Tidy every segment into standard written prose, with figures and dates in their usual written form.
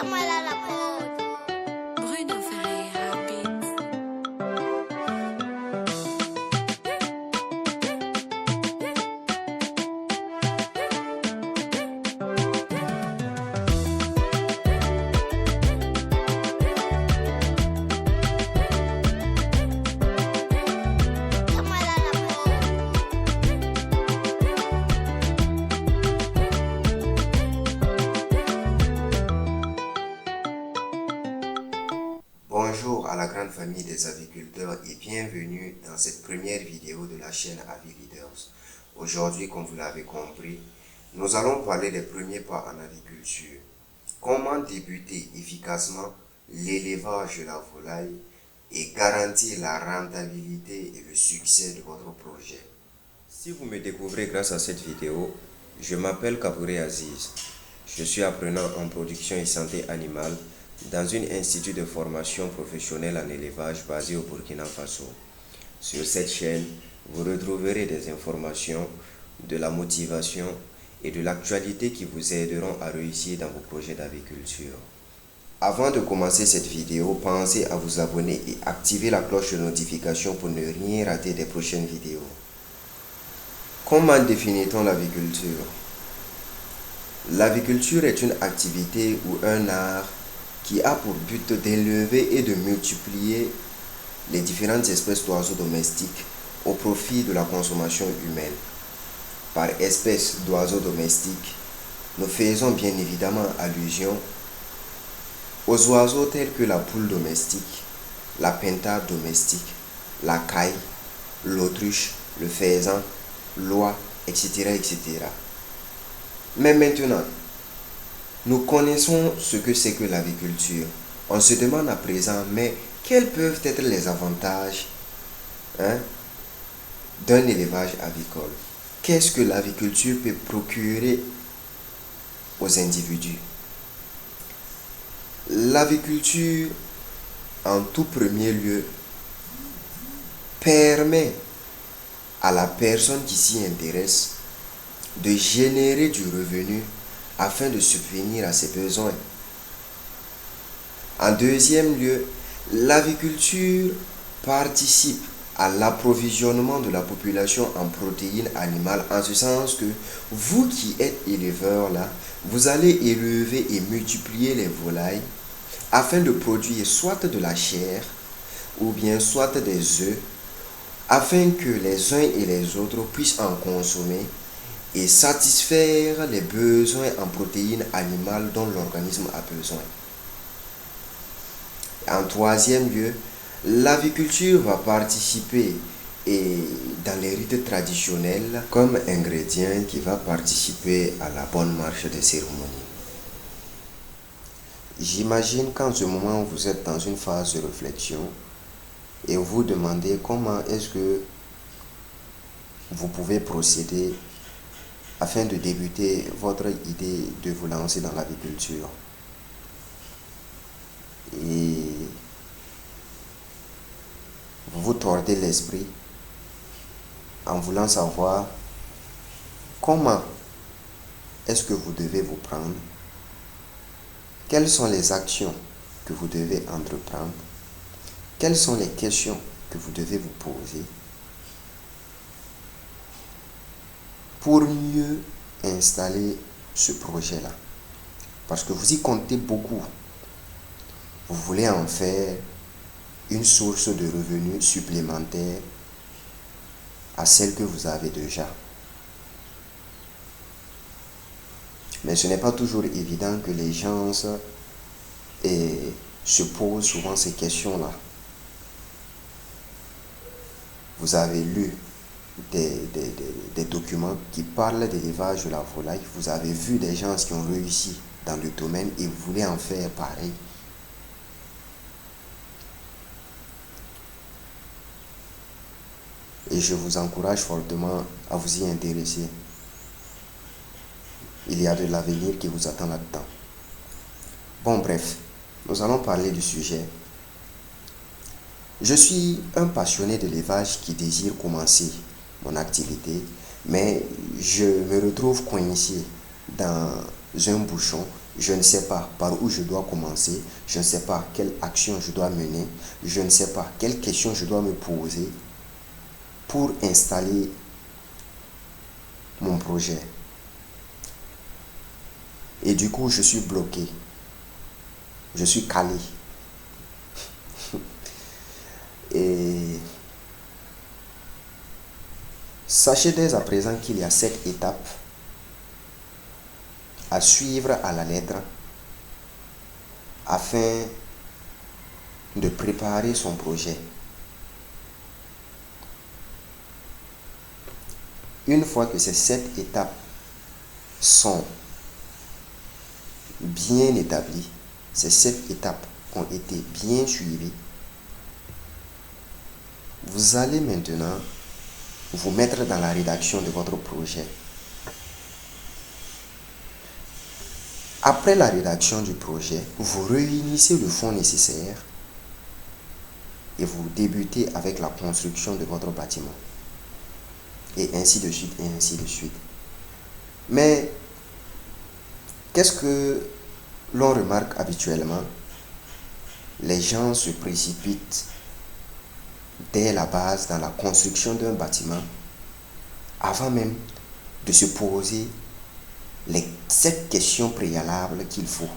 Llámala a la pod. Bruno Ferreira Beats. Llámala a la pod. Bonjour à la grande famille des aviculteurs et bienvenue dans cette première vidéo de la chaîne AviLeaders. Aujourd'hui, comme vous l'avez compris, nous allons parler des premiers pas en aviculture. Comment débuter efficacement l'élevage de la volaille et garantir la rentabilité et le succès de votre projet. Si vous me découvrez grâce à cette vidéo, je m'appelle Kabouré Aziz. Je suis apprenant en production et santé animale dans un institut de formation professionnelle en élevage basé au Burkina Faso. Sur cette chaîne, vous retrouverez des informations, de la motivation et de l'actualité qui vous aideront à réussir dans vos projets d'aviculture. Avant de commencer cette vidéo, pensez à vous abonner et activer la cloche de notification pour ne rien rater des prochaines vidéos. Comment définit-on l'aviculture? L'aviculture est une activité ou un art qui a pour but d'élever et de multiplier les différentes espèces d'oiseaux domestiques au profit de la consommation humaine. Par espèce d'oiseaux domestiques, nous faisons bien évidemment allusion aux oiseaux tels que la poule domestique, la pintade domestique, la caille, l'autruche, le faisan, l'oie, etc., etc. Mais maintenant, nous connaissons ce que c'est que l'aviculture. On se demande à présent, mais quels peuvent être les avantages d'un élevage avicole? Qu'est-ce que l'aviculture peut procurer aux individus? L'aviculture, en tout premier lieu, permet à la personne qui s'y intéresse de générer du revenu afin de subvenir à ses besoins. En deuxième lieu, l'aviculture participe à l'approvisionnement de la population en protéines animales, en ce sens que vous qui êtes éleveur là, vous allez élever et multiplier les volailles afin de produire soit de la chair ou bien soit des œufs, afin que les uns et les autres puissent en consommer et satisfaire les besoins en protéines animales dont l'organisme a besoin. En troisième lieu, l'aviculture va participer dans les rites traditionnels comme ingrédient qui va participer à la bonne marche des cérémonies. J'imagine qu'en ce moment vous êtes dans une phase de réflexion et vous vous demandez comment est-ce que vous pouvez procéder afin de débuter votre idée de vous lancer dans l'aviculture. Et vous vous tordez l'esprit en voulant savoir comment est-ce que vous devez vous prendre, quelles sont les actions que vous devez entreprendre, quelles sont les questions que vous devez vous poser pour mieux installer ce projet-là. Parce que vous y comptez beaucoup. Vous voulez en faire une source de revenus supplémentaire à celle que vous avez déjà. Mais ce n'est pas toujours évident que les gens se posent souvent ces questions-là. Vous avez lu des documents qui parlent d'élevage de la volaille. Vous avez vu des gens qui ont réussi dans le domaine et vous voulez en faire pareil. Et je vous encourage fortement à vous y intéresser. Il y a de l'avenir qui vous attend là-dedans. Bon, bref, nous allons parler du sujet. Je suis un passionné d'élevage qui désire commencer mon activité, mais je me retrouve coincé dans un bouchon Je ne sais pas par où je dois commencer. Je ne sais pas quelle action je dois mener. Je ne sais pas quelles questions je dois me poser pour installer mon projet. Et du coup, je suis bloqué. Je suis calé. Et sachez dès à présent qu'il y a 7 étapes à suivre à la lettre afin de préparer son projet. Une fois que ces 7 étapes sont bien établies, ces 7 étapes ont été bien suivies, vous allez maintenant vous mettre dans la rédaction de votre projet. Après la rédaction du projet, vous réunissez le fonds nécessaire et vous débutez avec la construction de votre bâtiment. Et ainsi de suite, et ainsi de suite. Mais qu'est-ce que l'on remarque habituellement? Les gens se précipitent dès la base dans la construction d'un bâtiment avant même de se poser les 7 questions préalables qu'il faut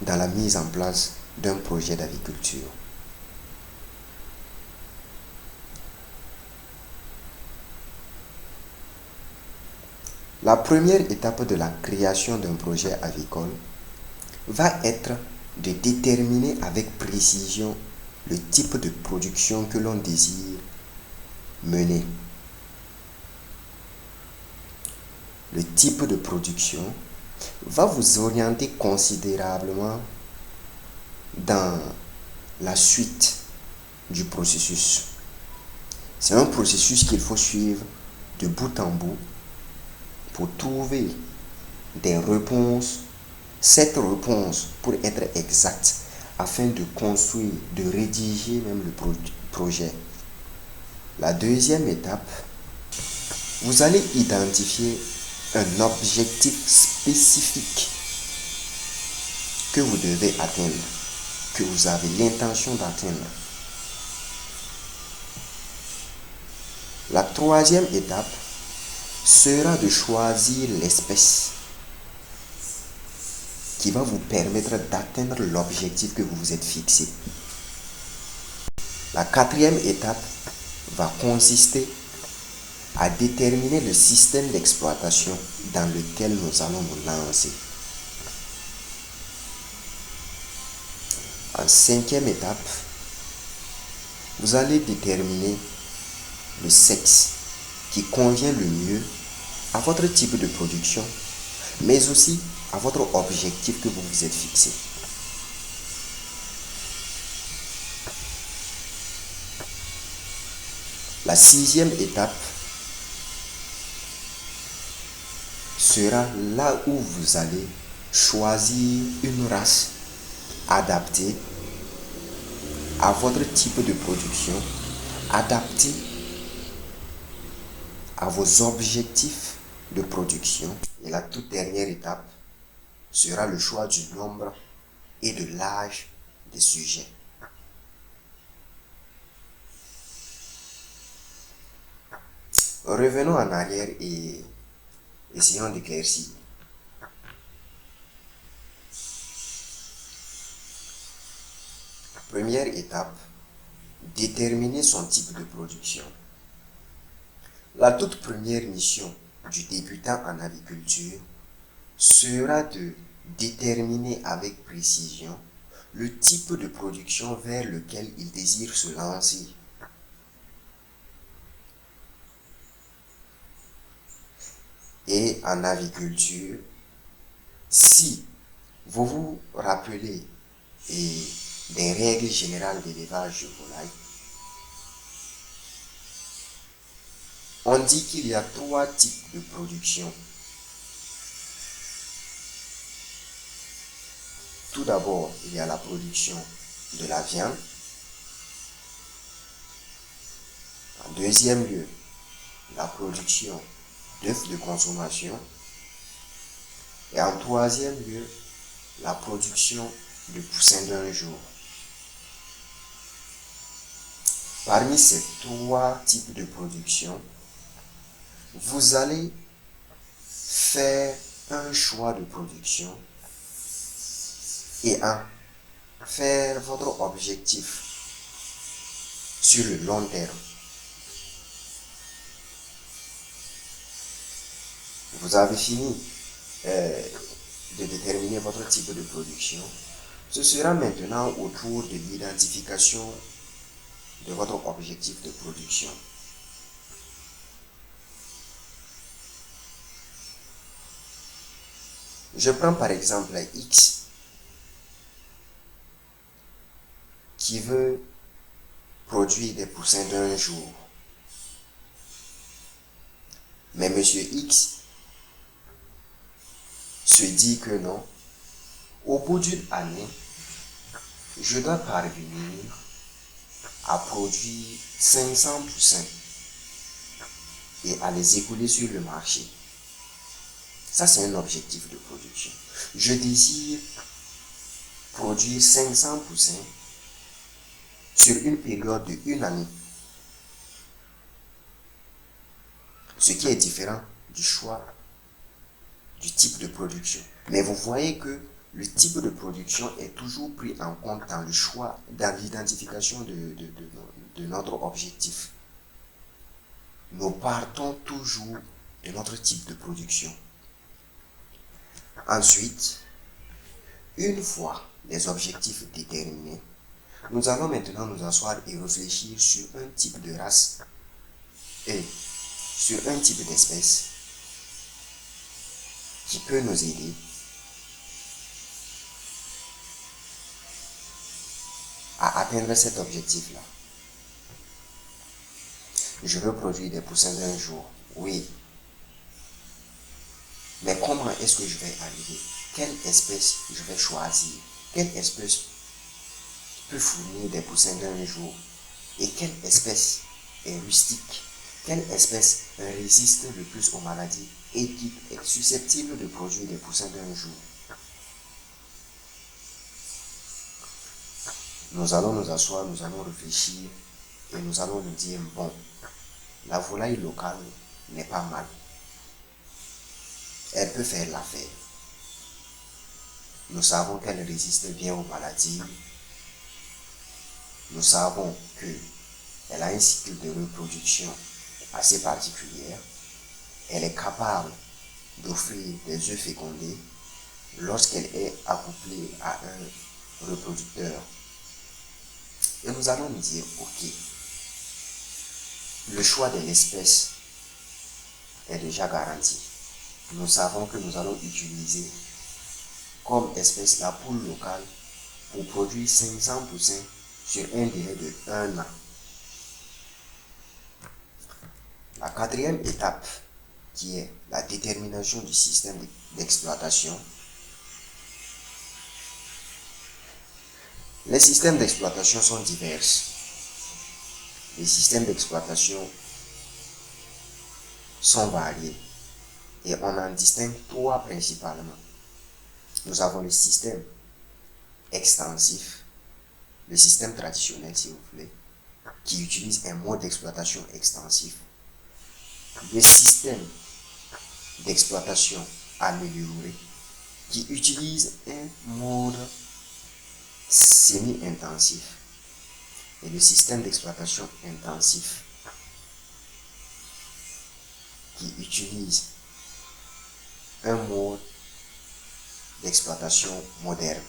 dans la mise en place d'un projet d'agriculture. La première étape de la création d'un projet agricole va être de déterminer avec précision le type de production que l'on désire mener. Le type de production va vous orienter considérablement dans la suite du processus. C'est un processus qu'il faut suivre de bout en bout pour trouver des réponses, 7 réponses pour être exact, afin de construire, de rédiger même le projet. La deuxième étape, vous allez identifier un objectif spécifique que vous devez atteindre, que vous avez l'intention d'atteindre. La troisième étape sera de choisir l'espèce qui va vous permettre d'atteindre l'objectif que vous vous êtes fixé. La quatrième étape va consister à déterminer le système d'exploitation dans lequel nous allons nous lancer. En cinquième étape, vous allez déterminer le sexe qui convient le mieux à votre type de production, mais aussi à votre objectif que vous vous êtes fixé. La sixième étape sera là où vous allez choisir une race adaptée à votre type de production, adaptée à vos objectifs de production. Et la toute dernière étape sera le choix du nombre et de l'âge des sujets. Revenons en arrière et essayons d'éclaircir. Première étape, déterminer son type de production. La toute première mission du débutant en agriculture sera de déterminer avec précision le type de production vers lequel il désire se lancer. Et en agriculture, si vous vous rappelez des règles générales d'élevage de volailles, on dit qu'il y a 3 types de production. Tout d'abord, il y a la production de la viande. En deuxième lieu, la production d'œufs de consommation. Et en troisième lieu, la production de poussins d'un jour. Parmi ces trois types de production, vous allez faire un choix de production et faire votre objectif sur le long terme. Vous avez fini de déterminer votre type de production. Ce sera maintenant au tour de l'identification de votre objectif de production. Je prends par exemple X qui veut produire des poussins d'un jour. Mais monsieur X se dit que non, au bout d'une année, je dois parvenir à produire 500 poussins et à les écouler sur le marché. Ça, c'est un objectif de production. Je désire produire 500 poussins sur une période de 1 année. Ce qui est différent du choix du type de production. Mais vous voyez que le type de production est toujours pris en compte dans le choix, dans l'identification de notre objectif. Nous partons toujours de notre type de production. Ensuite, une fois les objectifs déterminés, nous allons maintenant nous asseoir et réfléchir sur un type de race et sur un type d'espèce qui peut nous aider à atteindre cet objectif-là. Je veux produire des poussins d'un jour, oui. Mais comment est-ce que je vais arriver? Quelle espèce je vais choisir? Quelle espèce peut fournir des poussins d'un jour? Et quelle espèce est rustique? Quelle espèce résiste le plus aux maladies et qui est susceptible de produire des poussins d'un jour? Nous allons nous asseoir, nous allons réfléchir et nous allons nous dire, bon, la volaille locale n'est pas mal. Elle peut faire l'affaire. Nous savons qu'elle résiste bien aux maladies. Nous savons qu'elle a un cycle de reproduction assez particulier. Elle est capable d'offrir des œufs fécondés lorsqu'elle est accouplée à un reproducteur. Et nous allons nous dire, ok, le choix de l'espèce est déjà garanti. Nous savons que nous allons utiliser comme espèce la poule locale pour produire 500 poussins sur un délai de 1 an. La quatrième étape, qui est la détermination du système d'exploitation. Les systèmes d'exploitation sont divers. Les systèmes d'exploitation sont variés et on en distingue 3 principalement. Nous avons le système extensif, le système traditionnel si vous voulez, qui utilise un mode d'exploitation extensif, le système d'exploitation amélioré, qui utilise un mode semi-intensif, et le système d'exploitation intensif, qui utilise un mode d'exploitation moderne.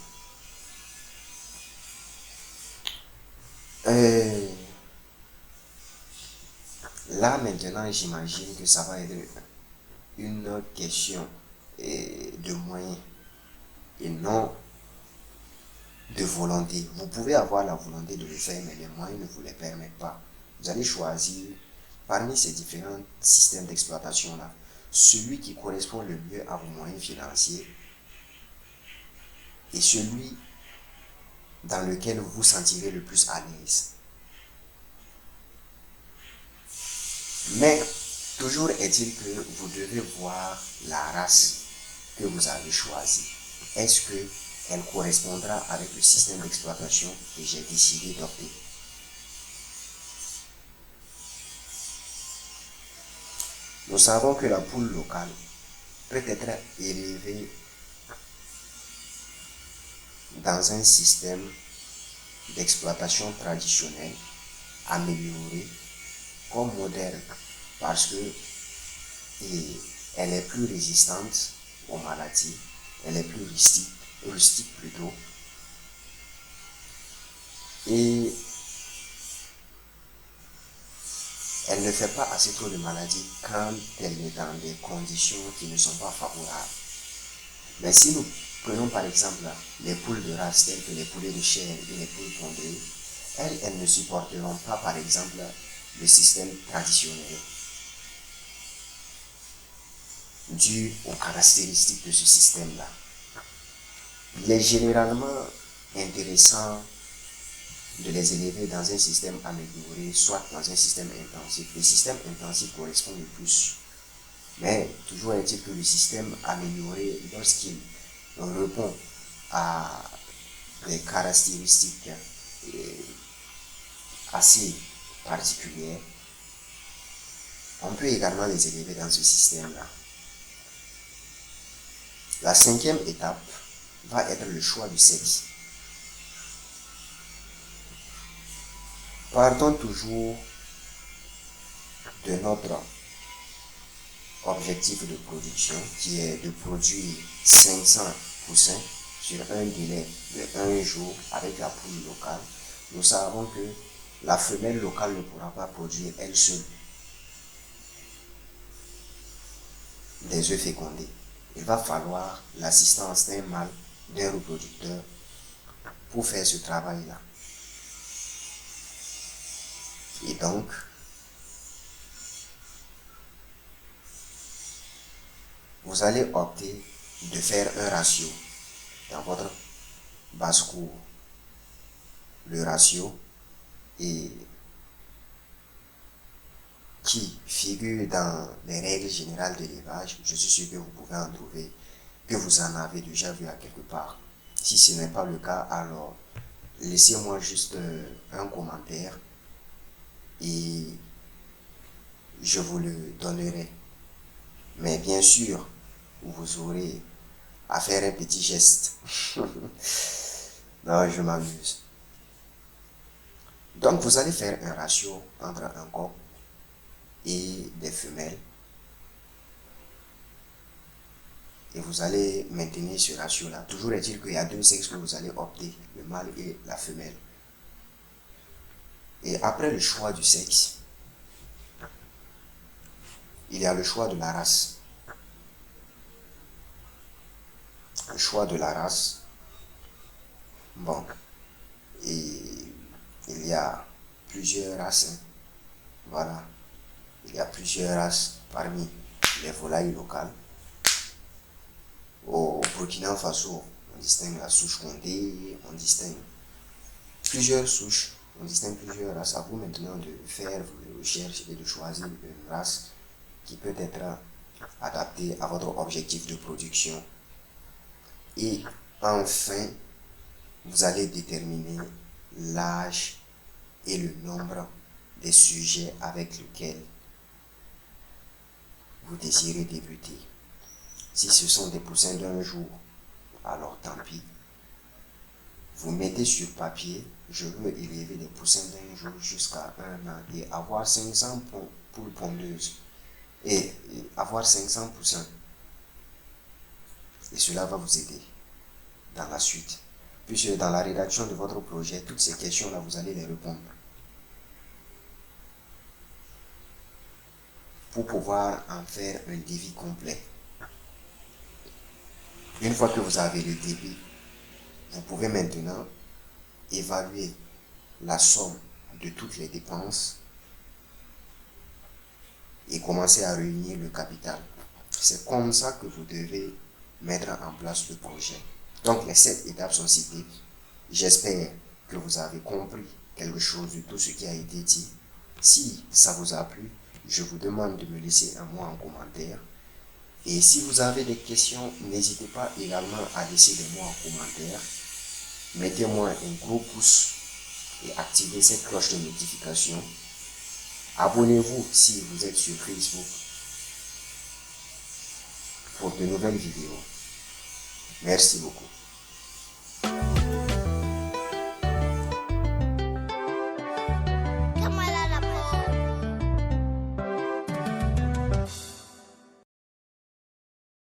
Là maintenant, j'imagine que ça va être une question de moyens et non de volonté. Vous pouvez avoir la volonté de le faire, mais les moyens ne vous les permettent pas. Vous allez choisir parmi ces différents systèmes d'exploitation-là, celui qui correspond le mieux à vos moyens financiers et celui dans lequel vous vous sentirez le plus à l'aise. Mais toujours est-il que vous devez voir la race que vous avez choisi, est-ce qu'elle correspondra avec le système d'exploitation que j'ai décidé d'opter? Nous savons que la poule locale peut être élevée dans un système d'exploitation traditionnel amélioré comme modèle parce que elle est plus résistante aux maladies, elle est plus rustique plutôt, et elle ne fait pas assez trop de maladies quand elle est dans des conditions qui ne sont pas favorables. Mais si nous prenons par exemple les poules de race telles que les poulets de chair et les poules pondeuses, elles ne supporteront pas par exemple le système traditionnel dû aux caractéristiques de ce système-là. Il est généralement intéressant de les élever dans un système amélioré, soit dans un système intensif. Le système intensif correspond le plus. Mais toujours est-il que le système amélioré, lorsqu'il répond à des caractéristiques assez particulières, on peut également les élever dans ce système-là. La 5e étape va être le choix du sexe. Partons toujours de notre objectif de production qui est de produire 500 poussins sur un délai de 1 jour avec la poule locale. Nous savons que la femelle locale ne pourra pas produire elle seule des œufs fécondés. Il va falloir l'assistance d'un mâle, d'un reproducteur pour faire ce travail-là. Et donc, vous allez opter de faire un ratio dans votre basse-cour. Le ratio qui figure dans les règles générales d'élevage, je suis sûr que vous pouvez en trouver, que vous en avez déjà vu à quelque part. Si ce n'est pas le cas, alors laissez-moi juste un commentaire et je vous le donnerai. Mais bien sûr, vous aurez à faire un petit geste. Non, je m'amuse. Donc, vous allez faire un ratio entre un coq et des femelles. Et vous allez maintenir ce ratio-là. Toujours est-il qu'il y a 2 sexes que vous allez opter, le mâle et la femelle. Et après le choix du sexe, il y a le choix de la race. Le choix de la race. Bon. Et il y a plusieurs races. Hein. Voilà. Il y a plusieurs races parmi les volailles locales. Au Burkina Faso, on distingue la souche Condé, on distingue plusieurs souches, on distingue plusieurs races. À vous maintenant de faire vos recherches et de choisir une race qui peut être adaptée à votre objectif de production. Et enfin, vous allez déterminer l'âge et le nombre des sujets avec lesquels vous désirez débuter. Si ce sont des poussins d'un jour, alors tant pis. Vous mettez sur papier, je veux élever des poussins d'un jour jusqu'à 1 an et avoir 500 poules pondeuses et avoir 500 poussins. Et cela va vous aider dans la suite. Puisque dans la rédaction de votre projet, toutes ces questions-là, vous allez les répondre. Pour pouvoir en faire un devis complet. Une fois que vous avez le débit, vous pouvez maintenant évaluer la somme de toutes les dépenses et commencer à réunir le capital. C'est comme ça que vous devez mettre en place le projet. Donc les 7 étapes sont citées. J'espère que vous avez compris quelque chose de tout ce qui a été dit. Si ça vous a plu, je vous demande de me laisser un mot en commentaire. Et si vous avez des questions, n'hésitez pas également à laisser des mots en commentaire. Mettez-moi un gros pouce et activez cette cloche de notification. Abonnez-vous si vous êtes sur Facebook pour de nouvelles vidéos. Merci beaucoup.